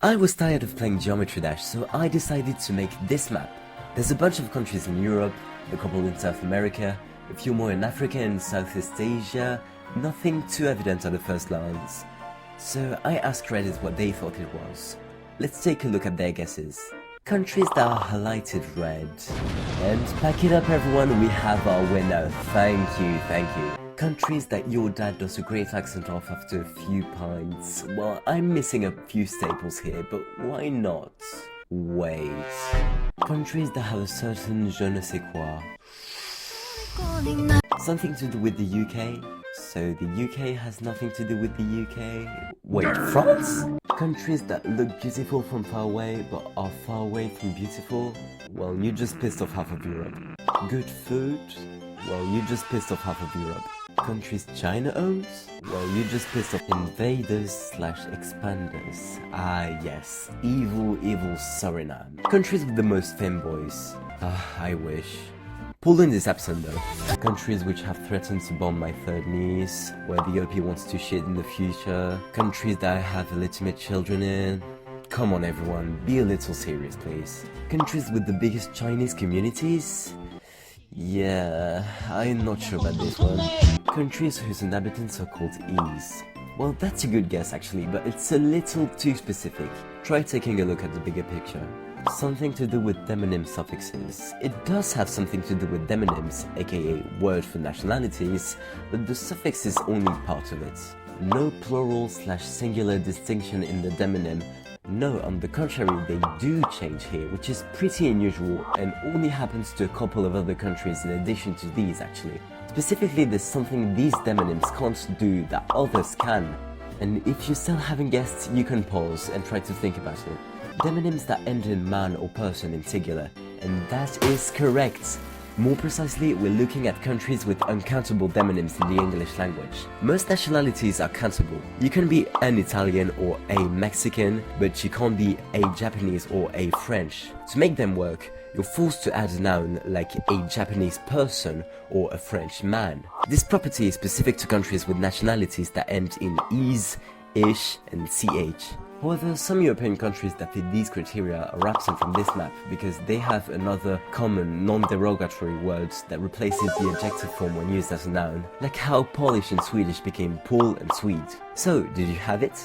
I was tired of playing Geometry Dash, so I decided to make this map. There's a bunch of countries in Europe, a couple in South America, a few more in Africa and Southeast Asia, nothing too evident on the first glance. So I asked Reddit what they thought it was. Let's take a look at their guesses. Countries that are highlighted red. And pack it up everyone, we have our winner. Thank you, thank you. Countries that your dad does a great accent of after a few pints. Well, I'm missing a few staples here, but why not? Wait. Countries that have a certain je ne sais quoi. Something to do with the UK? So the UK has nothing to do with the UK? Wait, France? Countries that look beautiful from far away, but are far away from beautiful? Well, you just pissed off half of Europe. Good food? Well, you just pissed off half of Europe. Countries China owns? Well, you just pissed off invaders/expanders. Ah yes, evil Suriname. Countries with the most femboys. I wish. Poland is absent though. Countries which have threatened to bomb my third niece, where the OP wants to shit in the future. Countries that I have illegitimate children in. Come on everyone, be a little serious please. Countries with the biggest Chinese communities? Yeah, I'm not sure about this one. Countries whose inhabitants are called E's. Well, that's a good guess actually, but it's a little too specific. Try taking a look at the bigger picture. Something to do with demonym suffixes. It does have something to do with demonyms, aka word for nationalities, but the suffix is only part of it. No plural/singular distinction in the demonym. No, on the contrary, they do change here, which is pretty unusual and only happens to a couple of other countries in addition to these actually. Specifically, there's something these demonyms can't do that others can. And if you still haven't guessed, you can pause and try to think about it. Demonyms that end in man or person in singular, and that is correct. More precisely, we're looking at countries with uncountable demonyms in the English language. Most nationalities are countable. You can be an Italian or a Mexican, but you can't be a Japanese or a French. To make them work, you're forced to add a noun like a Japanese person or a French man. This property is specific to countries with nationalities that end in "is", "ish", and "ch". However, some European countries that fit these criteria are absent from this map because they have another common non-derogatory word that replaces the adjective form when used as a noun, like how Polish and Swedish became Pol and Swede. So, did you have it?